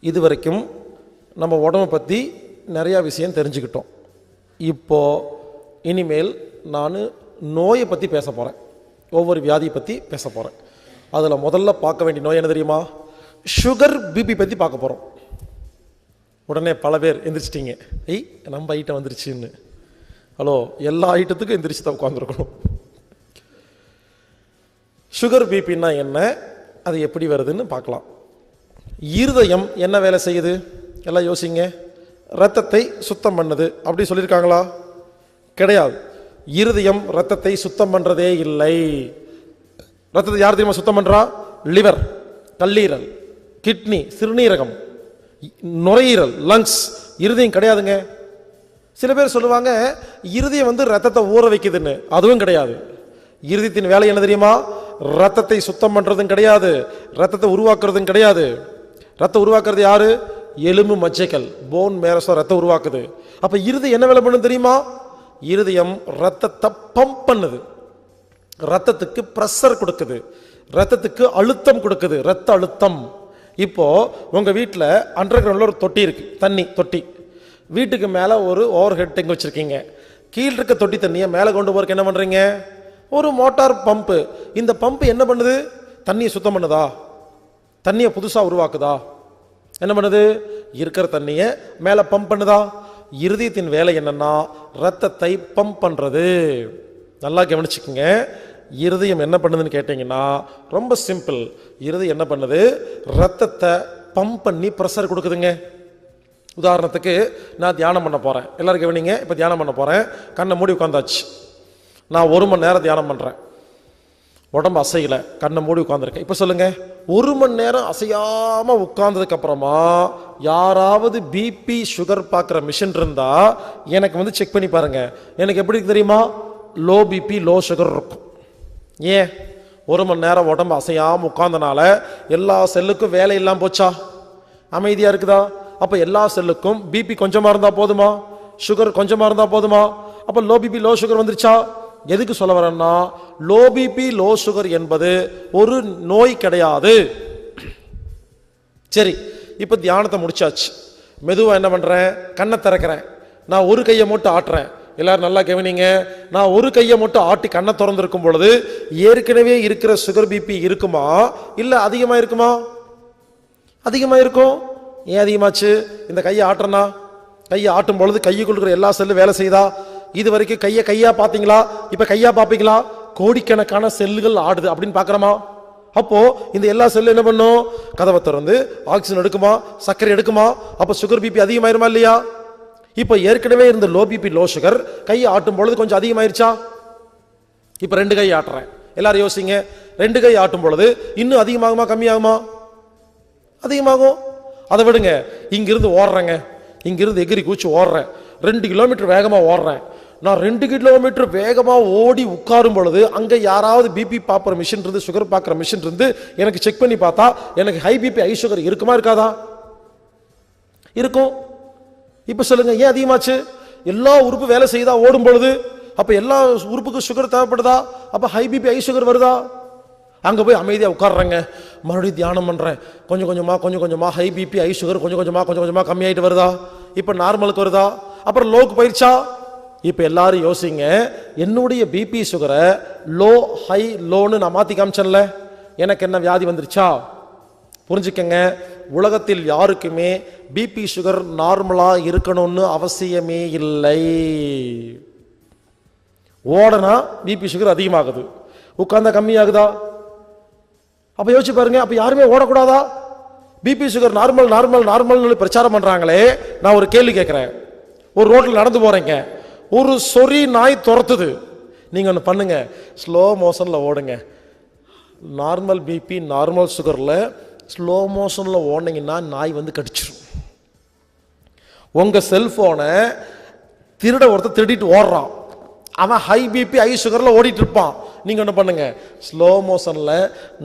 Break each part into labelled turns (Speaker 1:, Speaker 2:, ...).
Speaker 1: இது வரைக்கும் நம்ம உடம்பை பற்றி நிறையா விஷயம் தெரிஞ்சுக்கிட்டோம். இப்போது இனிமேல் நான் நோயை பற்றி பேச போகிறேன். ஒவ்வொரு வியாதியை பற்றி பேச போகிறேன். அதில் முதல்ல பார்க்க வேண்டிய நோய் என்ன தெரியுமா? சுகர், பிபி பற்றி பார்க்க போகிறோம். உடனே பல பேர் எந்திரிச்சிட்டிங்க, நம்ம ஐட்டம் வந்துருச்சுன்னு. ஹலோ, எல்லா ஐட்டத்துக்கும் எந்திரிச்சு தான் உட்காந்துருக்கணும். சுகர், பிபின்னா என்ன, அது எப்படி வருதுன்னு பார்க்கலாம். இருதயம் என்ன வேலை செய்யுது? எல்லாம் யோசிங்க. இரத்தத்தை சுத்தம் பண்ணுது அப்படி சொல்லியிருக்காங்களா? கிடையாது. இருதயம் இரத்தத்தை சுத்தம் பண்ணுறதே இல்லை. இரத்தத்தை யார் தெரியுமா சுத்தம் பண்ணுறா? லிவர், கல்லீரல், கிட்னி, சிறுநீரகம், நுரையீரல், லங்ஸ். இருதயம் கிடையாதுங்க. சில பேர் சொல்லுவாங்க இருதயம் இரத்தத்தை ஊற வைக்குதுன்னு. அதுவும் கிடையாது. இருதயத்தின் வேலை என்ன தெரியுமா? இரத்தத்தை சுத்தம் பண்ணுறதும் கிடையாது, இரத்தத்தை உருவாக்குறதும் கிடையாது. ரத்தம் உருவாக்குறது யாரு? எலும்பு மஜ்ஜைகள், போன் மேரஸோ ரத்தம் உருவாக்குது. அப்ப இருதயம் என்ன வேலை பண்ணும் தெரியுமா? இருதயம் ரத்தத்தை பம்ப் பண்ணுது, ரத்தத்துக்கு பிரஷர் கொடுக்குது, ரத்தத்துக்கு அழுத்தம் கொடுக்குது, ரத்த அழுத்தம். இப்போ உங்க வீட்டில் அண்டர் கிரவுண்ட்ல ஒரு தொட்டி இருக்கு, தண்ணி தொட்டி. வீட்டுக்கு மேலே ஒரு ஓவர் ஹெட் டேங்க் வச்சிருக்கீங்க. கீழ் இருக்க தொட்டி தண்ணியை மேலே கொண்டு போறதுக்கு என்ன பண்றீங்க? ஒரு மோட்டார் பம்பு. இந்த பம்பு என்ன பண்ணுது? தண்ணியை சுத்தம் பண்ணுதா? தண்ணியை புதுசாக உருவாக்குதா? என்ன பண்ணுது? இருக்கிற தண்ணியை மேலே பம்ப் பண்ணுதா? இருதயத்தின் வேலை என்னன்னா ரத்தத்தை பம்ப் பண்ணுறது. நல்லா கவனிச்சுக்குங்க. இருதயம் என்ன பண்ணுதுன்னு கேட்டிங்கன்னா ரொம்ப சிம்பிள். இருதயம் என்ன பண்ணுது? ரத்தத்தை பம்ப் பண்ணி ப்ரெஷர் கொடுக்குதுங்க. உதாரணத்துக்கு நான் தியானம் பண்ண போகிறேன். எல்லாரும் கவனிங்க. இப்போ தியானம் பண்ண போகிறேன். கண்ணை மூடி உட்காந்தாச்சு. நான் 1 மணி நேரம் தியானம் பண்ணுறேன். உடம்பு அசையலை, கண்ணை மூடி உட்காந்துருக்கேன். இப்போ சொல்லுங்க, 1 மணி நேரம் அசையாமல் உட்கார்ந்ததுக்கு அப்புறமா யாராவது பிபி சுகர் பார்க்குற மிஷின் இருந்தா எனக்கு செக் பண்ணி பாருங்க. எனக்கு எப்படி தெரியுமா? லோ பிபி லோ சுகர் இருக்கும். ஏன்? 1 மணி நேரம் உடம்பு அசையாமல் உட்கார்ந்தனால எல்லா செல்லுக்கும் வேலை இல்லாமல் போச்சா? அமைதியாக இருக்குதா? அப்போ எல்லா செல்லுக்கும் பிபி கொஞ்சமாக இருந்தால் போதுமா? சுகர் கொஞ்சமாக இருந்தால் போதுமா? அப்போ லோ பிபி லோ சுகர் வந்துருச்சா? எதுக்கு சொல்ல வரேன்னா, லோ பிபி லோ சுகர் என்பது ஒரு நோய் கிடையாது. சரி, இப்போ தியானத்தை முடிச்சாச்சு. மெதுவாக என்ன பண்ணுறேன்? கண்ணை திறக்கிறேன். நான் ஒரு கையை மட்டும் ஆட்டுறேன். எல்லாரும் நல்லா கவனிங்க. நான் ஒரு கையை மட்டும் ஆட்டி கண்ணை திறந்திருக்கும் பொழுது ஏற்கனவே இருக்கிற சுகர் பிபி இருக்குமா இல்லை அதிகமாக இருக்குமா? அதிகமாக இருக்கும். ஏன் அதிகமாச்சு? இந்த கையை ஆட்டுறனா, கையை ஆட்டும் பொழுது கையுக்குள் இருக்கிற எல்லா செல்லும் வேலை செய்தா? இது வரைக்கும் கையா பார்த்தீங்களா? இப்ப கையா பார்ப்பீங்களா? கோடிக்கணக்கான செல்லுகள் ஆடுது அப்படின்னு பார்க்கறோமா? அப்போ இந்த எல்லா செல்லும் என்ன பண்ணும்? கதவை திறந்து ஆக்சிஜன் எடுக்குமா, சர்க்கரை எடுக்குமா? அப்ப சுகர் பிபி அதிகமாயிருமா இல்லையா? இப்ப ஏற்கனவே இருந்த லோ பிபி லோ சுகர் கையை ஆட்டும் பொழுது கொஞ்சம் அதிகமாயிருச்சா? இப்ப 2 கை ஆட்டுறேன். எல்லாரும் யோசிங்க. 2 கை ஆட்டும் பொழுது இன்னும் அதிகமாகுமா கம்மியாகுமா? அதிகமாகும். அதை விடுங்க. இங்கிருந்து ஓடுறேங்க, இங்கிருந்து எகிரி கூச்சு ஓடுறேன். 2 கிலோமீட்டர் வேகமா ஓடுறேன். நான் 2 கிலோமீட்டர் வேகமா ஓடி உட்காரும் பொழுது அங்க யாராவது பிபி பார்க்குற மிஷின் இருந்து சுகர் பார்க்குற மிஷின் இருந்து எனக்கு செக் பண்ணி பார்த்தா எனக்கு ஹை பிபி ஹை சுகர் இருக்குமா இருக்காதா? இருக்கும். இப்ப சொல்லுங்க, ஏன் அதிகமாச்சு? எல்லா உறுப்பு வேலை செய்தா ஓடும் பொழுது. அப்ப எல்லா உறுப்புக்கு சுகர் தேவைப்படுதா? அப்ப ஹை பிபி ஹை சுகர் வருதா? அங்க போய் அமைதியா உட்கார்றேங்க, மறுபடியும் தியானம் பண்றேன். கொஞ்சம் கொஞ்சமா ஹை பிபி ஹை சுகர் கொஞ்சம் கொஞ்சமா கம்மியாயிட்டு வருதா? இப்ப நார்மலுக்கு வருதா? அப்புறம் லோக்கு போயிருச்சா? இப்ப எல்லாரும் யோசிங்க, என்னுடைய பிபி சுகரை லோ ஹை லோன்னு நான் மாத்தி காமிச்சேன்ல, எனக்கு என்ன வியாதி வந்துருச்சா? புரிஞ்சுக்கங்க, உலகத்தில் யாருக்குமே பிபி சுகர் நார்மலா இருக்கணும்னு அவசியமே இல்லை. ஓடனா பிபி சுகர் அதிகமாகுது, உட்கார்ந்தா கம்மியாகுதா? அப்ப யோசிச்சு பாருங்க, அப்ப யாருமே ஓடக்கூடாதா? BP sugar normal normal normal பிரச்சாரம் பண்றாங்களே, நான் ஒரு கேள்வி கேட்கிறேன். ஒரு ரோட்ல நடந்து போறீங்க, ஒரு சொறி நாய் துரத்துது, நீங்க ஒன்று பண்ணுங்க, ஸ்லோ மோஷன்ல ஓடுங்க. நார்மல் பிபி நார்மல் சுகர்ல ஸ்லோ மோஷன்ல ஓடினீங்கன்னா நாய் வந்து கடிச்சிடும். உங்க செல்போனை திருட ஒருத்தர் திருடிட்டு ஓடுறான், அவன் ஹை பிபி ஹை சுகர்ல ஓடிட்டு இருப்பான். நீங்க என்ன பண்ணுங்க, ஸ்லோ மோஷன்ல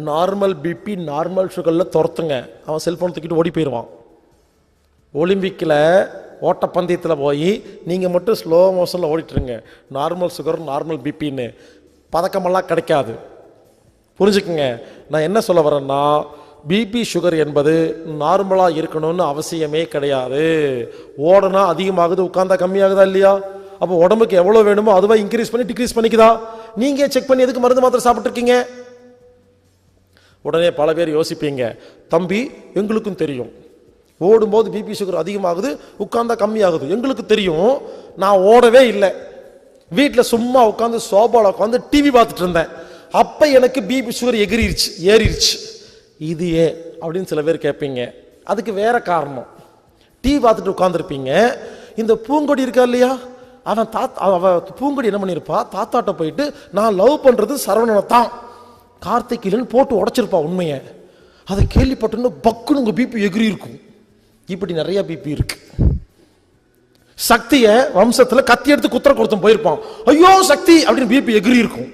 Speaker 1: நார்மல் பிபி நார்மல் சுகர்ல துரத்துங்க, அவன் செல்போன் தூக்கிட்டு ஓடி போயிடுவான். ஒலிம்பிக்ல ஓட்டப்பந்தயத்தில் போய் நீங்க மட்டும் ஸ்லோ மோஷன்ல ஓடிட்டுருங்க, நார்மல் சுகர் நார்மல் பிபின்னு பதக்கமெல்லாம் கிடைக்காது. புரிஞ்சுக்குங்க, நான் என்ன சொல்ல வரேன்னா, பிபி சுகர் என்பது நார்மலா இருக்கணும்னு அவசியமே கிடையாது. ஓடனா அதிகமாகுது, உட்கார்ந்தா கம்மியாகுதா இல்லையா? அப்போ உடம்புக்கு எவ்வளவு வேணுமோ அதுவா இன்க்ரீஸ் பண்ணி டிக்ரீஸ் பண்ணிக்குதா? நீங்க செக் பண்ணி எதுக்கு மருந்து மாத்திரை சாப்பிட்டு இருக்கீங்க? உடனே பல பேர் யோசிப்பீங்க, தம்பி எங்களுக்கும் தெரியும் ஓடும்போது பிபி சுகர் அதிகமாகுது, உட்கார்ந்தா கம்மியாகுது, எங்களுக்கு தெரியும். நான் ஓடவே இல்லை, வீட்டில் சும்மா உட்காந்து சோபாவில் உட்காந்து டிவி பார்த்துட்டு இருந்தேன், அப்ப எனக்கு பிபி சுகர் ஏறிடுச்சு. இது ஏன் அப்படின்னு சில பேர் கேட்பீங்க. அதுக்கு வேற காரணம். டிவி பார்த்துட்டு உட்காந்துருப்பீங்க, இந்த பூங்கொடி இருக்கா இல்லையா, அவன் பூங்கொடி என்ன பண்ணிருப்பா, தாத்தாட்ட போயிட்டு நான் லவ் பண்றது சரவணனை தான் கார்த்திகேயன் போட்டு உடைச்சிருப்பா உண்மையை. அதை கேள்விப்பட்டு பக்குன்னு உங்க பிபி எகிரி இருக்கும். இப்படி நிறைய பிபி இருக்கு. சக்திய வம்சத்துல கத்தி எடுத்து குத்துற கொடுத்தும் போயிருப்பான், ஐயோ சக்தி அப்படின்னு பிபி எகிரி இருக்கும்.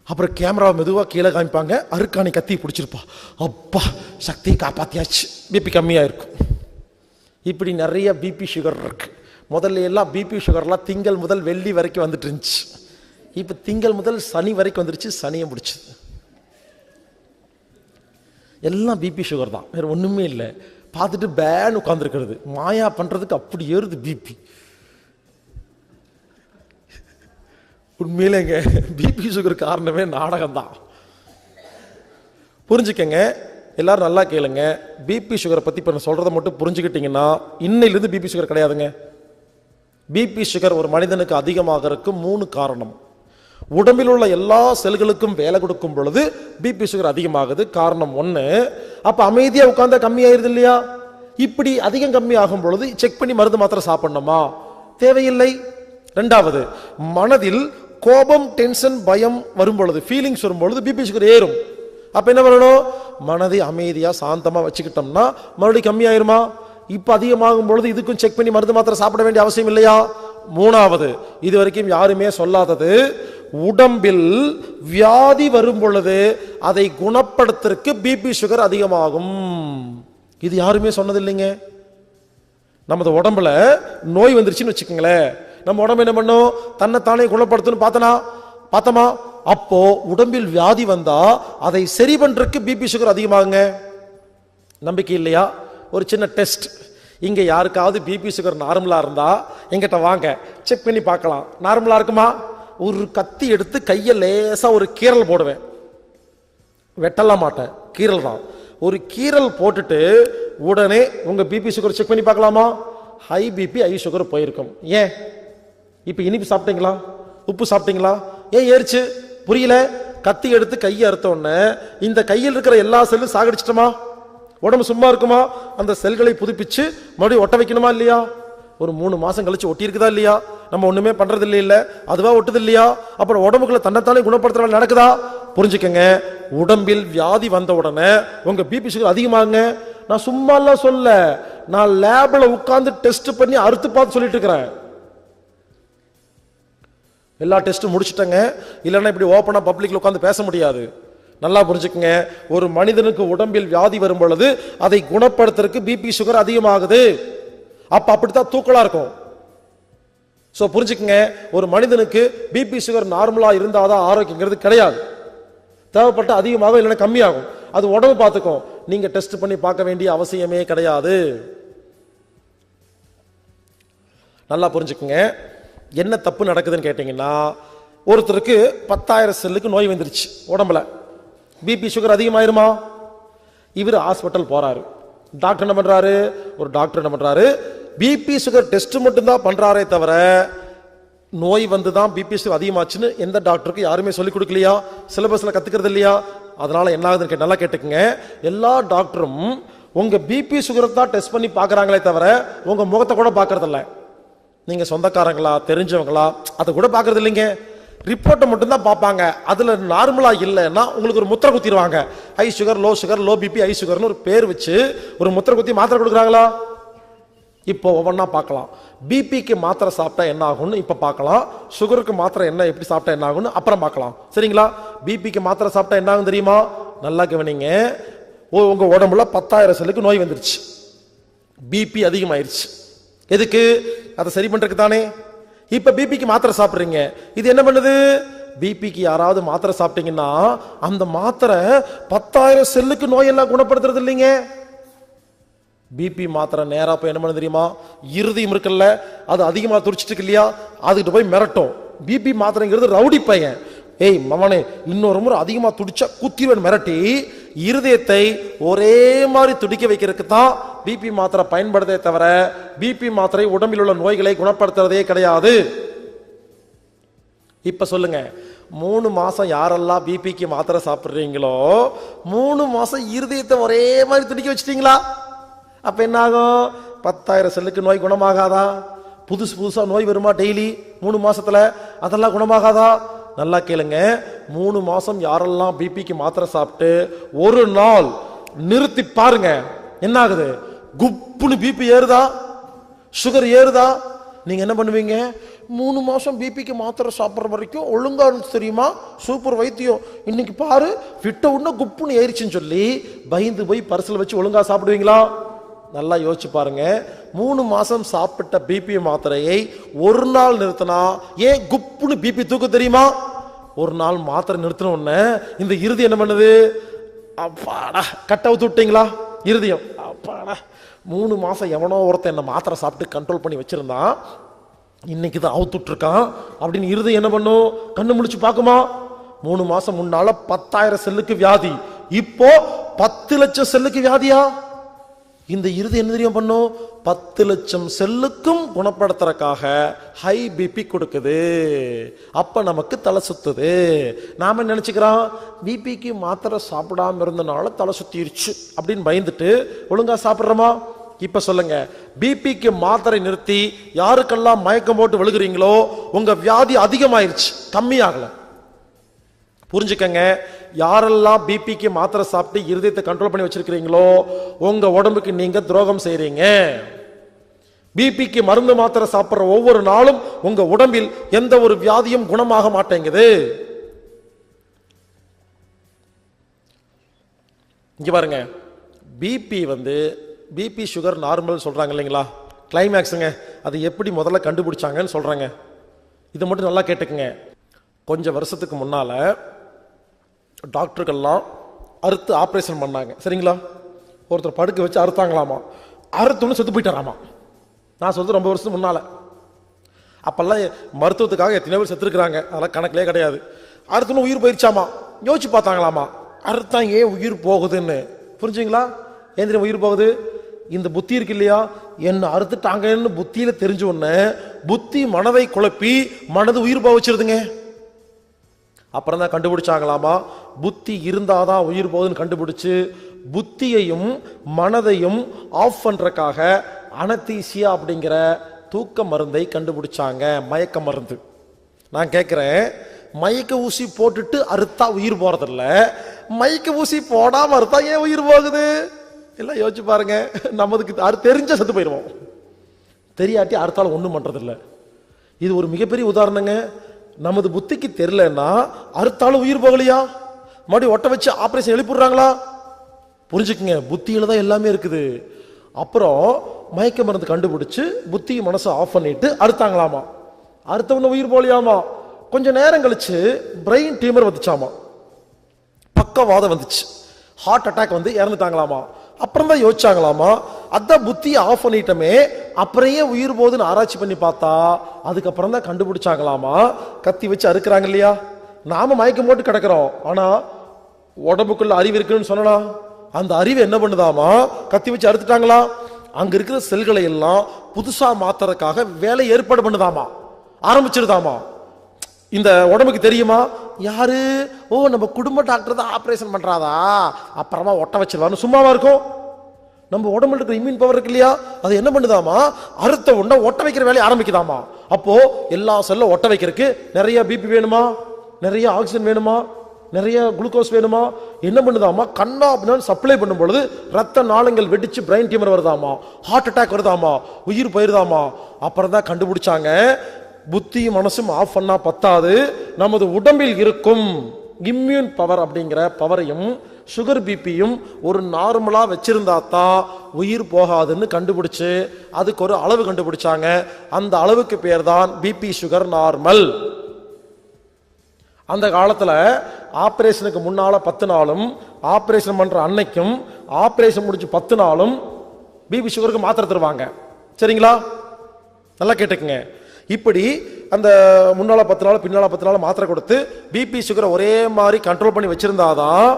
Speaker 1: அப்புறம் கேமரா மெதுவா கீழே காமிப்பாங்க, அருக்காணி கத்தி பிடிச்சிருப்பா, அப்பா சக்தியை காப்பாத்தியாச்சு, பிபி கம்மியா இருக்கும். இப்படி நிறைய பிபி சுகர் இருக்கு. முதல்ல எல்லாம் பிபி சுகர்லாம் திங்கள் முதல் வெள்ளி வரைக்கும் வந்துட்டு இருந்துச்சு, இப்ப திங்கள் முதல் சனி வரைக்கும் வந்துருச்சு, சனியை முடிச்சது. எல்லாம் பிபி சுகர் தான், வேற ஒண்ணுமே இல்லை. பார்த்துட்டு பேன் உட்கார்ந்துருக்கிறது, மாயா பண்றதுக்கு அப்படி ஏறுது பிபி. உண்மையிலேங்க பிபி சுகர் காரணமே நாடகம் தான். புரிஞ்சுக்கங்க, எல்லாரும் நல்லா கேளுங்க. பிபி சுகரை பத்தி இப்ப நான் சொல்றதை மட்டும் புரிஞ்சுக்கிட்டீங்கன்னா இன்னையிலிருந்து பிபி சுகர் கிடையாதுங்க. பிபி சுகர் ஒரு மனிதனுக்கு அதிகமாகிறதுக்கு 3 காரணம். உடம்பில் உள்ள எல்லா செல்களுக்கும் வேலை கொடுக்கும் பொழுது பிபி சுகர் அதிகமாகுது. காரணம் 1, அப்ப அமைதியா உட்கார்ந்தா கம்மியாயிருது இல்லையா? இப்படி அதிகம் கம்மி ஆகும் பொழுது செக் பண்ணி மருந்து மாத்திரை சாப்பிடணுமா? தேவையில்லை. 2வது, மனதில் கோபம் டென்ஷன் பயம் வரும் பொழுது, ஃபீலிங்ஸ் வரும் பொழுது பிபி சுகர் ஏறும். அப்ப என்ன பண்ணணும், மனதை அமைதியா சாந்தமா வச்சுக்கிட்டோம்னா மறுபடியும் கம்மியாயிருமா? இப்ப அதிகமாகும் பொழுது இதுக்கும் செக் பண்ணி மருந்து மாத்திரை சாப்பிட வேண்டிய அவசியம் இல்லையா? 3வது, இது வரைக்கும் யாருமே சொல்லாதது, உடம்பில் வியாதி வரும் பொழுது அதை குணப்படுத்துறதுக்கு பிபி சுகர் அதிகமாகும். இது யாருமே சொன்னது இல்லைங்க. நமது உடம்புல நோய் வந்துருச்சுன்னு வச்சுக்கோங்களேன், நம்ம உடம்பு என்ன பண்ணும், தன்னைத்தானே குணப்படுத்தணும் பார்த்தோமா? அப்போ உடம்பில் வியாதி வந்தா அதை சரி பண்றதுக்கு பிபி சுகர் அதிகமாகுங்க. நம்பிக்கை இல்லையா? ஒரு சின்ன டெஸ்ட். இங்க யாருக்காவது பிபி சுகர் நார்மலா இருந்தா எங்கிட்ட வாங்க, செக் பண்ணி பார்க்கலாம். நார்மலா இருக்குமா? ஒரு கத்தி எடுத்து கையை லேசா ஒரு கீரல் போடுவேன், வெட்டலாம் மாட்டேன், கீரல் தான். ஒரு கீரல் போட்டுட்டு உடனே உங்க பிபி சுகர் செக் பண்ணி பார்க்கலாமா? ஹை பிபி ஹை சுகர் போயிருக்கும். ஏன்? இப்ப இனிப்பு சாப்பிட்டீங்களா, உப்பு சாப்பிட்டீங்களா, ஏன் ஏறிச்சு? புரியல. கத்தி எடுத்து கையை அறுத்த உடனே இந்த கையில் இருக்கிற எல்லா செல்லும் சாகடிச்சிட்டோமா? உடம்பு சும்மா இருக்குமா? அந்த செல்களை புதுப்பிச்சு மறுபடியும் ஒட்ட வைக்கணுமா இல்லையா? ஒரு 3 மாசம் கழிச்சு ஒட்டி இருக்குதா இல்லையா? நம்ம ஒண்ணுமே பண்றது இல்ல, அதுவா ஒட்டுது இல்லையா? அப்புறம் உடம்புக்குள்ள தன்னைத்தானே குணப்படுத்துற நடக்குதா? புரிஞ்சுக்கங்க, உடம்பில் வியாதி வந்த உடனே உங்க பிபி சுகர் அதிகமாகுங்க. நான் சும்மா எல்லாம் சொல்ல, நான் லேப்ல உட்கார்ந்து டெஸ்ட் பண்ணி அறுத்து பார்த்து சொல்லிட்டு இருக்கிறேன். எல்லா டெஸ்ட்டும் முடிச்சுட்டேங்க, இல்லைன்னா இப்படி ஓப்பனா பப்ளிக்ல உட்காந்து பேச முடியாது. நல்லா புரிஞ்சுக்கங்க, ஒரு மனிதனுக்கு உடம்பில் வியாதி வரும் பொழுது அதை குணப்படுத்துறதுக்கு பிபி சுகர் அதிகமாகுது. அப்ப அப்படித்தான் தூக்கலா இருக்கும். சோ புரிஞ்சுக்கங்க, ஒரு மனிதனுக்கு பிபி சுகர் நார்மலா இருந்தாதான் ஆரோக்கியங்கிறது கிடையாது. தேவைப்பட்ட அதிகமாக இல்லைன்னா கம்மியாகும். அது உடம்பு பார்த்துக்கும், நீங்க டெஸ்ட் பண்ணி பார்க்க வேண்டிய அவசியமே கிடையாது. நல்லா புரிஞ்சுக்கங்க, என்ன தப்பு நடக்குதுன்னு கேட்டீங்கன்னா, ஒருத்தருக்கு 10,000 செல்லுக்கு நோய் வந்துருச்சு உடம்புல. பிபி சுகர் அதிகமாயிருமா? இவர் ஹாஸ்பிட்டல் போறாரு. டாக்டர் என்ன பண்றாரு? ஒரு டாக்டர் என்ன பண்றாரு, பிபி சுகர் டெஸ்ட் மட்டும்தான் பண்றாரே தவிர நோய் வந்து தான் பிபி சுகர் அதிகமாச்சுன்னு எந்த டாக்டருக்கு யாருமே சொல்லிக் கொடுக்கலையா, சிலபஸ்ல கத்துக்கிறது இல்லையா? அதனால என்ன ஆகுதுன்னு நல்லா கேட்டுக்குங்க, எல்லா டாக்டரும் உங்க பிபி சுகரை தான் டெஸ்ட் பண்ணி பாக்குறாங்களே தவிர உங்க முகத்தை கூட பாக்குறது இல்ல. நீங்க சொந்தக்காரங்களா தெரிஞ்சவங்களா அதை கூட பாக்குறது இல்லைங்க. ரிப்போர்ட்டை மட்டும்தான் பார்ப்பாங்க. அதுல நார்மலா இல்லைன்னா உங்களுக்கு ஒரு முத்திரை குத்திடுவாங்க. High sugar, low BP, high சுகர்னு ஒரு பேர் வச்சு ஒரு முத்திரை குத்தி மாத்திரை கொடுக்குறாங்களா? இப்போ ஒவ்வொன்றா பார்க்கலாம். பிபிக்கு மாத்திரை சாப்பிட்டா என்ன ஆகும்னு இப்போ பார்க்கலாம். சுகருக்கு மாத்திரை என்ன எப்படி சாப்பிட்டா என்ன ஆகும்னு அப்புறம் பார்க்கலாம். சரிங்களா? பிபிக்கு மாத்திரை சாப்பிட்டா என்ன ஆகும் தெரியுமா? நல்லா கவனிங்க. உங்க உடம்புல 10,000 செல்லுக்கு நோய் வந்துருச்சு, பிபி அதிகமாயிருச்சு. எதுக்கு? அதை சரி பண்றதுக்கு தானே. இப்ப பிபிக்கு மாத்திரை சாப்பிடுறீங்க. இது என்ன பண்ணுது? பிபிக்கு யாராவது மாத்திரை சாப்பிட்டீங்கன்னா அந்த மாத்திரை 10,000 செல்லுக்கு நோயெல்லாம் குணப்படுத்துறது இல்லைங்க. பிபி மாத்திரை நேரா போய் என்ன பண்ண தெரியுமா? இருதயம் இருக்குல்ல, அது அதிகமா துடிச்சிட்டு இருக்கு இல்லையா, அதுகிட்ட போய் மிரட்டும். பிபி மாத்திரைங்கிறது ரவுடி பையன். ஏய் மவனே, இன்னொரு முறை அதிகமா துடிச்சா குத்திவன் மிரட்டி இருதயத்தை ஒரே மாதிரி துடிக்க வைக்கிறதுக்கு தான் பிபி மாத்திரை பயன்படுத்தே தவிர பிபி மாத்திரை உடம்பில் உள்ள நோய்களை குணப்படுத்துறதே கிடையாது. இப்ப சொல்லுங்க, 3 மாசம் யாரெல்லாம் பிபிக்கு மாத்திரை சாப்பிடுறீங்களோ 3 மாசம் இருதயத்தை ஒரே மாதிரி துடிக்க வச்சிட்டீங்களா? அப்ப என்ன ஆகும்? 10,000 செல்லுக்கு நோய் குணமாகாதா? புதுசா நோய் வருமா டெய்லி 3 மாசத்துல? அதெல்லாம் குணமாகாதா? நல்லா கேளுங்க. 3 மாசம் யாரெல்லாம் பிபிக்கு மாத்திரை சாப்பிட்டு ஒரு நாள் நிறுத்தி பாருங்க, என்ன ஆகுது? குப்புன்னு பிபி ஏறுதா, சுகர் ஏறுதா? நீங்க என்ன பண்ணுவீங்க? 3 மாசம் பிபிக்கு மாத்திரை சாப்பிட்ற வரைக்கும் ஒழுங்கா இருந்துச்சு தெரியுமா, சூப்பர் வைத்தியம், இன்னைக்கு பாரு விட்ட உடனே குப்புன்னு ஏறிச்சுன்னு சொல்லி பயந்து போய் பரிசல் வச்சு ஒழுங்கா சாப்பிடுவீங்களா? நல்லா யோசிச்சு பாருங்க. 3 மாசம் சாப்பிட்ட பிபி மாத்திரையை ஒரு நாள் நிறுத்தினா ஏன் குப்புன்னு பிபி தூக்க தெரியுமா? ஒரு நாள் மாத்திரை நிறுத்தின உடனே இந்த இருதயம் என்ன பண்ணுது? அப்பாடா, கட்ட அவுத்து விட்டீங்களா இருதயம்? அப்பாடா, 3 மாசம் எவனோ ஒருத்தன் என்ன மாத்திரை சாப்பிட்டு கண்ட்ரோல் பண்ணி வச்சிருந்தான், இன்னைக்கு தான் அவுத்துட்டு இருக்கான் அப்படின்னு இருதயம் என்ன பண்ணும்? கண்ணு முடிச்சு பார்க்குமா? 3 மாசம் முன்னால 10,000 செல்லுக்கு வியாதி, இப்போ 10 லட்சம் செல்லுக்கு வியாதியா? இந்த இருதயம் என்ன தெரியும் பண்ணும்? 10 லட்சம் செல்லுக்கும் குணப்படுத்துறதுக்காக ஹை பிபி கொடுக்குது. அப்ப நமக்கு தலை சுத்துது. நாம நினைச்சுக்கிறோம் பிபிக்கு மாத்திரை சாப்பிடாம இருந்தனால தலை சுத்திருச்சு அப்படின்னு பயந்துட்டு ஒழுங்கா சாப்பிடுறோமா? இப்ப சொல்லுங்க, பிபிக்கு மாத்திரை நிறுத்தி யாருக்கெல்லாம் மயக்கம் போட்டு விழுகிறீங்களோ உங்க வியாதி அதிகமாயிருச்சு, கம்மியாகல. புரிஞ்சுக்கங்க, யாரெல்லாம் பிபிக்கு மாத்திரை சாப்பிட்டு இருதயத்தை கண்ட்ரோல் பண்ணி வச்சிருக்கிறீங்களோ உங்க உடம்புக்கு நீங்க துரோகம் செய்றீங்க. பிபிக்கு மருந்து மாத்திரை சாப்பிடுற ஒவ்வொரு நாளும் உங்க உடம்பில் எந்த ஒரு வியாதியும் குணமாக மாட்டேங்குது. இங்க பாருங்க, பிபி சுகர் நார்மல் சொல்றாங்க இல்லைங்களா, கிளைமேக்ஸுங்க, அது எப்படி முதல்ல கண்டுபிடிச்சாங்கன்னு சொல்றாங்க. இதை மட்டும் நல்லா கேட்டுக்குங்க. கொஞ்சம் வருஷத்துக்கு முன்னால டாக்டர்கள்லாம் அறுத்து ஆப்ரேஷன் பண்ணாங்க. சரிங்களா? ஒருத்தர் படுக்க வச்சு அறுத்தாங்களாமா, அறுத்தோன்னு செத்து போயிட்டாராமா. நான் சொல்றது ரொம்ப வருஷத்துக்கு முன்னால. அப்பெல்லாம் மருத்துவத்துக்காக எத்தனை பேர் செத்துருக்குறாங்க, அதெல்லாம் கணக்கிலே கிடையாது. அறுத்தோன்னு உயிர் போயிருச்சாமா. யோசிச்சு பார்த்தாங்களாமா, அறுத்தா ஏன் உயிர் போகுதுன்னு. புரிஞ்சுங்களா? ஏன் தெரியும் உயிர் போகுது? இந்த புத்தி இருக்கு இல்லையா, என்ன அறுத்துட்டாங்கன்னு புத்தியில தெரிஞ்ச உடனே புத்தி மனதை குழப்பி மனது உயிர் போக வச்சிருதுங்க. அப்புறம் தான் கண்டுபிடிச்சாங்களாமா, புத்தி இருந்தாதான் உயிர் போகுதுன்னு கண்டுபிடிச்சு புத்தியையும் மனதையும் ஆஃப் பண்றதுக்காக அனத்தீசியா அப்படிங்கிற தூக்க மருந்தை கண்டுபிடிச்சாங்க, மயக்க மருந்து. நான் கேட்கிறேன், மயக்க ஊசி போட்டுட்டு அறுத்தா உயிர் போறதில்ல, மயக்க ஊசி போடாம அறுத்தா ஏன் உயிர் போகுது? எல்லாம் யோசிச்சு பாருங்க. நமக்கு தெரிஞ்ச செத்து போயிடுவோம், தெரியாட்டி அறுத்தாலும் ஒண்ணும் பண்றது இல்லை. இது ஒரு மிகப்பெரிய உதாரணங்க. நமது புத்திக்கு தெரியலன்னா அறுத்தாலும் உயிர் போகலையா? மறுபடியும் ஒட்ட வச்சு ஆபரேஷன் எழுப்பிடுறாங்களா? புரிஞ்சுக்குங்க, புத்தியில தான் எல்லாமே இருக்குது. அப்புறம் மயக்க மருந்து கண்டுபிடிச்சு புத்தி மனசை ஆஃப் பண்ணிட்டு அறுத்தாங்களாமா. அறுத்தவன உயிர் போகலையாமா. கொஞ்ச நேரம் கழிச்சு பிரெயின் டியூமர் வந்துச்சாமா, பக்கவாதம் வந்துச்சு, ஹார்ட் அட்டாக் வந்து இறந்துட்டாங்களாமா. அப்புறம் தான் யோசிச்சாங்களாமா, அதான் புத்தியை ஆஃப் பண்ணிட்டோமே, அப்புறையே உயிர் போகுதுன்னு ஆராய்ச்சி பண்ணி பார்த்தா அதுக்கப்புறம் தான் கண்டுபிடிச்சாங்களாமா. கத்தி வச்சு அறுக்கிறாங்க இல்லையா, நாம மயக்கம் போட்டு கிடக்கிறோம், ஆனா உடம்புக்குள்ள அறிவு இருக்குன்னு சொன்னா அந்த அறிவு என்ன பண்ணுதாமா, கத்தி வச்சு அறுத்துட்டாங்களா, அங்க இருக்கிற செல்களை எல்லாம் புதுசா மாத்துறதுக்காக வேலை ஏற்பாடு பண்ணுதாமா, ஆரம்பிச்சிருதாமா. இந்த உடம்புக்கு தெரியுமா யாரு, ஓ நம்ம குடும்ப டாக்டர் தான் ஆபரேஷன் பண்றாதா, அப்புறமா ஒட்ட வச்சிருவான்னு சும்மாவா இருக்கும். நம்ம உடம்புல இருக்கிற இம்யூன் பவர் இருக்கு இல்லையா, அது என்ன பண்ணுதாமா, அறுத்த உடனே ஒட்ட வைக்கிற வேலையை ஆரம்பிக்குதாமா. அப்போ எல்லா செல்லும் ஒட்ட வைக்கிறதுக்கு நிறைய பிபி வேணுமா, நிறைய ஆக்சிஜன் வேணுமா, நிறைய குளுக்கோஸ் வேணுமா, என்ன பண்ணுதாமா, கண்ணா அப்படின்னு சப்ளை பண்ணும் பொழுது ரத்த நாளங்கள் வெடிச்சு பிரெயின் டியூமர் வருதாமா, ஹார்ட் அட்டாக் வருதாமா, உயிர் போயிருதாமா. அப்புறம் தான் கண்டுபிடிச்சாங்க புத்தி மனசும் ஆஃப் பண்ணா பத்தாது, நமது உடம்பில் இருக்கும் இம்யூன் பவர் அப்படிங்கிற பவரையும் சுகர் பிபியும் ஒரு நார்மலா வச்சிருந்தா தான் உயிர் போகாதுன்னு கண்டுபிடிச்சு அதுக்கு ஒரு அளவு கண்டுபிடிச்சாங்க. அந்த அளவுக்கு பேர் தான் பிபி சுகர் நார்மல். அந்த காலத்துல ஆபரேஷனுக்கு முன்னால 10 நாளும் ஆபரேஷன் பண்ற அன்னைக்கும் ஆபரேஷன் முடிச்சு 10 நாளும் பிபி சுகருக்கு மாத்திரை தருவாங்க. சரிங்களா, நல்லா கேட்டுக்குங்க. இப்படி அந்த முன்னால 10 நாள் பின்னால 10 நாள் மாத்திரை கொடுத்து பிபி சுகரை ஒரே மாதிரி கண்ட்ரோல் பண்ணி வச்சிருந்தாதான்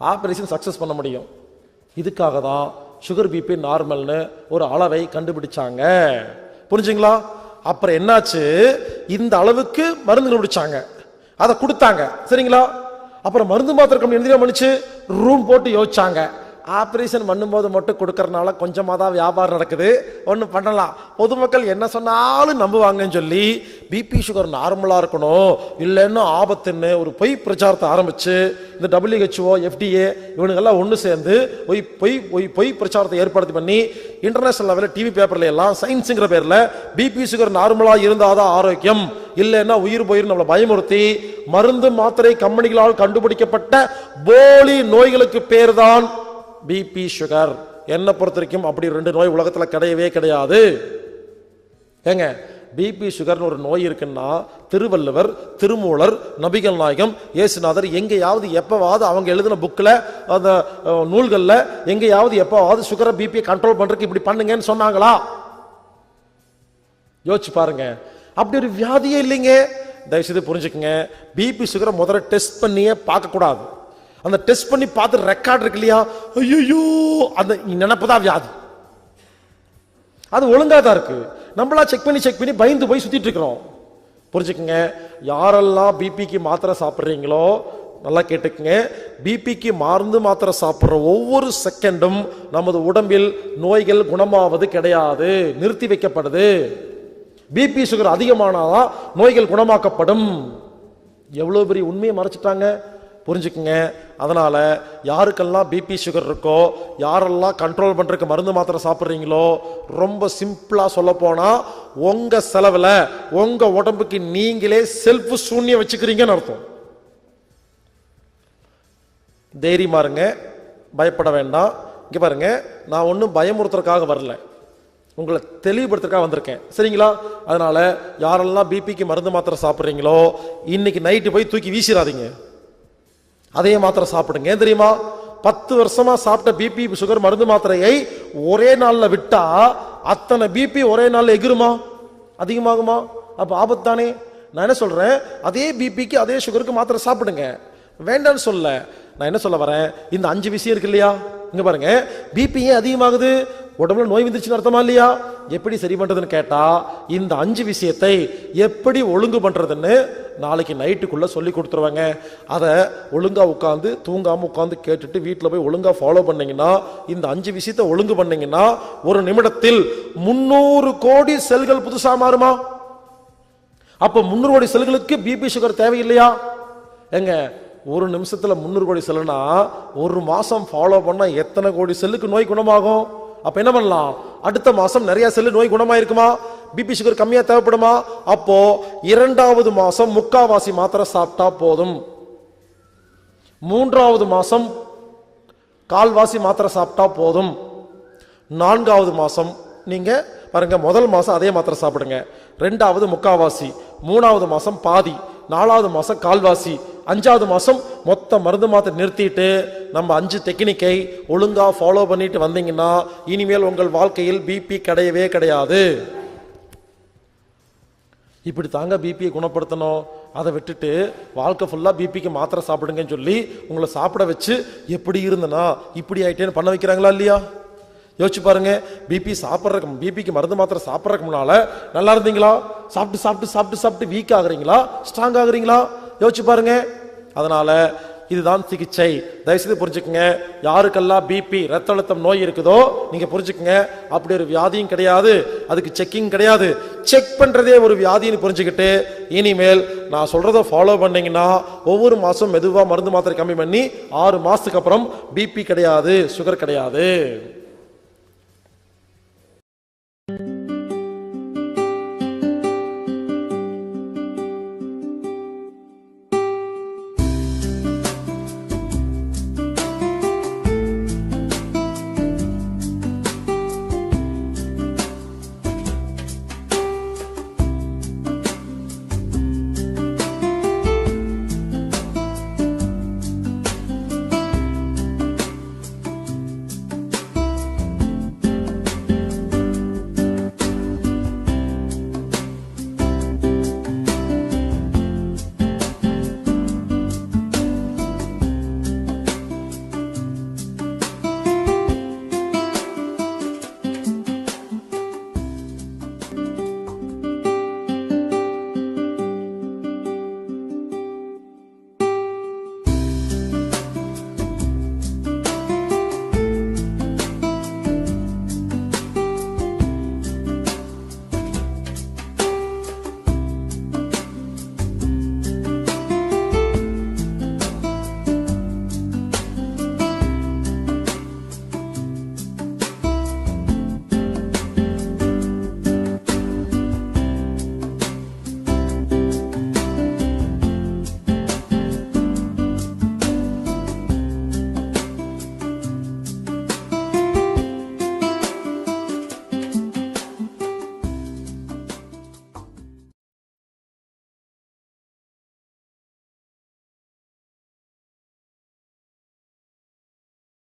Speaker 1: ஆபரேஷன் சக்சஸ் பண்ண முடியும். இதுக்காக தான் சுகர் பிபி நார்மல்னு ஒரு அளவை கண்டுபிடிச்சாங்க. புரிஞ்சுங்களா? அப்புறம் என்னாச்சு, இந்த அளவுக்கு மருந்து கண்டுபிடிச்சாங்க, அதை கொடுத்தாங்க. சரிங்களா, அப்புறம் மருந்து மாத்திரை கம்பெனி என்ன பண்ணுச்சு, ரூம் போட்டு யோசிச்சாங்க, ஆபரேஷன் பண்ணும்போது மட்டும் கொடுக்கறதுனால கொஞ்சமாக தான் வியாபாரம் நடக்குது, ஒன்று பண்ணலாம், பொதுமக்கள் என்ன சொன்னாலும் நம்புவாங்கன்னு சொல்லி பிபி சுகர் நார்மலாக இருக்கணும் இல்லைன்னு ஆபத்துன்னு ஒரு பொய் பிரச்சாரத்தை ஆரம்பிச்சு இந்த WHO FDA இவனுங்கெல்லாம் ஒன்று சேர்ந்து பொய் பிரச்சாரத்தை ஏற்படுத்தி பண்ணி இன்டர்நேஷனல் லெவலில் டிவி பேப்பர்ல எல்லாம் சயின்ஸுங்கிற பேரில் பிபி சுகர் நார்மலாக இருந்தாதான் ஆரோக்கியம், இல்லைன்னா உயிர் போயிரு நம்மளை பயமுறுத்தி மருந்து மாத்திரை கம்பெனிகளால் கண்டுபிடிக்கப்பட்ட போலி நோய்களுக்கு பேர் தான் பிபி சுகர். என்ன பொறுத்த வரைக்கும் அப்படி 2 நோய் உலகத்துல கிடையவே கிடையாது. ஏங்க, பிபி சுகர்னு ஒரு நோய் இருக்குன்னா திருவள்ளுவர், திருமூலர், நபிகள் நாயகம், இயேசுநாதர் எங்கேயாவது எப்பவாவது அவங்க எழுதின புக்கில் அந்த நூல்களில் எங்கேயாவது எப்பவாவது சுகரை பிபியை கண்ட்ரோல் பண்றதுக்கு இப்படி பண்ணுங்கன்னு சொன்னாங்களா? யோசிச்சு பாருங்க. அப்படி ஒரு வியாதியே இல்லைங்க. தயவுசெய்து புரிஞ்சுக்குங்க, பிபி சுகரை முதல்ல டெஸ்ட் பண்ணியே பார்க்க கூடாது. அந்த டெஸ்ட் பண்ணி பார்த்து ரெக்கார்ட் இருக்கு இல்லையா, ஐயோ அந்த நினைப்புதான் வியாதி. அது ஒழுங்கா தான் இருக்கு, நம்மளா செக் பண்ணி பயந்து போய் சுத்திட்டு இருக்கிறோம். புரிஞ்சுக்குங்க, யாரெல்லாம் பிபிக்கு மாத்திரை சாப்பிட்றீங்களோ நல்லா கேட்டுக்குங்க, பிபிக்கு மருந்து மாத்திரை சாப்பிட்ற ஒவ்வொரு செகண்டும் நமது உடம்பில் நோய்கள் குணமாவது கிடையாது, நிறுத்தி வைக்கப்படுது. பிபி சுகர் அதிகமானாதான் நோய்கள் குணமாக்கப்படும். எவ்வளவு பெரிய உண்மையை மறைச்சிட்டாங்க, புரிஞ்சுக்குங்க. அதனால யாருக்கெல்லாம் பிபி சுகர் இருக்கோ, யாரெல்லாம் கண்ட்ரோல் பண்றதுக்கு மருந்து மாத்திரை சாப்பிட்றீங்களோ, ரொம்ப சிம்பிளா சொல்ல போனா உங்க செலவுல உங்க உடம்புக்கு நீங்களே செல்ஃப் சூன்யம் வச்சுக்கிறீங்கன்னு அர்த்தம். தைரியமா இருங்க, பயப்பட வேண்டாம். இங்க பாருங்க, நான் ஒன்றும் பயமுறுத்துறதுக்காக வரல, உங்களை தெளிவுபடுத்துறதுக்காக வந்திருக்கேன். சரிங்களா? அதனால யாரெல்லாம் பிபிக்கு மருந்து மாத்திரை சாப்பிட்றீங்களோ இன்னைக்கு நைட்டு போய் தூக்கி வீசிடாதீங்க, அதே மாத்திரை சாப்பிடுங்க. ஏன் தெரியுமா, 10 வருஷமா சாப்பிட்ட பிபி சுகர் மருந்து மாத்திரையை ஒரே நாள்ல விட்டா அத்தனை பிபி ஒரே நாள்ல எகிருமா, அதிகமாகுமா? அப்ப ஆபத்தானே. நான் என்ன சொல்றேன், அதே பிபிக்கு அதே சுகருக்கு மாத்திரை சாப்பிடுங்க, வேண்டான்னு சொல்ல. நான் என்ன சொல்ல வரேன், இந்த 5 விஷயம் இருக்கு இல்லையா, இங்க பாருங்க, பிபி ஏன் அதிகமாகுது, உடம்புல நோய் வந்துருச்சுன்னு அர்த்தமா இல்லையா? எப்படி சரி பண்றதுன்னு கேட்டா இந்த 5 விஷயத்தை எப்படி ஒழுங்கு பண்றதுன்னு நாளைக்கு நைட்டுக்குள்ள சொல்லி கொடுத்துருவாங்க. அதை ஒழுங்கா உட்காந்து தூங்காம உட்காந்து கேட்டுட்டு வீட்டில் போய் ஒழுங்கா ஃபாலோ பண்ணீங்கன்னா, இந்த 5 விஷயத்தை ஒழுங்கு பண்ணீங்கன்னா ஒரு நிமிடத்தில் 300 கோடி செல்கள் புதுசா மாறுமா? அப்ப 300 கோடி செல்களுக்கு பிபி சுகர் தேவையில்லையா? எங்க ஒரு நிமிஷத்துல 300 கோடி செல்லுனா ஒரு மாசம் ஃபாலோ பண்ணா எத்தனை கோடி செல்லுக்கு நோய் குணமாகும்? அப்ப என்ன பண்ணலாம், அடுத்த மாசம் நிறைய செல்லு நோய் குணமாயிருக்குமா, பிபி சுகர் கம்மியா தேவைப்படுமா? அப்போ 2வது மாசம் 3/4 மாத்திரை சாப்பிட்டா போதும், 3வது மாசம் 1/4 மாத்திரை சாப்பிட்டா போதும், 4வது மாசம் நீங்க பாருங்க, முதல் மாசம் அதே மாத்திரை சாப்பிடுங்க, 2வது 3/4, 3வது மாசம் பாதி, 4வது மாசம் 1/4, 5வது மாசம் மொத்த மருந்து மாத்திரை நிறுத்திட்டு நம்ம 5 டெக்னிக்கை ஒழுங்கா ஃபாலோ பண்ணிட்டு வந்தீங்கன்னா இனிமேல் உங்கள் வாழ்க்கையில் பிபி கிடையவே கிடையாது. இப்படி தாங்க பிபியை குணப்படுத்தணும். அதை விட்டுட்டு வாழ்க்கை ஃபுல்லா பிபிக்கு மாத்திரை சாப்பிடுங்கன்னு சொல்லி உங்களை சாப்பிட வச்சு எப்படி இருந்தனா இப்படி ஆயிட்டேன்னு பண்ண வைக்கிறாங்களா இல்லையா? யோசிச்சு பாருங்க. பிபிக்கு மருந்து மாத்திரை சாப்பிட்றதுக்கு முன்னால நல்லா இருந்தீங்களா? சாப்பிட்டு சாப்பிட்டு சாப்பிட்டு சாப்பிட்டு வீக் ஆகுறீங்களா, ஸ்ட்ராங் ஆகுறீங்களா? யோசிச்சு பாருங்க. அதனால இதுதான் சிகிச்சை. தயவுசெய்து புரிஞ்சுக்குங்க. யாருக்கெல்லாம் பிபி ரத்த அழுத்தம் நோய் இருக்குதோ நீங்க புரிஞ்சுக்குங்க, அப்படி ஒரு வியாதியும் கிடையாது, அதுக்கு செக்கிங் கிடையாது. செக் பண்றதே ஒரு வியாதின்னு புரிஞ்சுக்கிட்டு இனிமேல் நான் சொல்றதை ஃபாலோ பண்ணீங்கன்னா ஒவ்வொரு மாசம் மெதுவா மருந்து மாத்திரை கம்மி பண்ணி 6 மாசத்துக்கு அப்புறம் பிபி கிடையாது, சுகர் கிடையாது.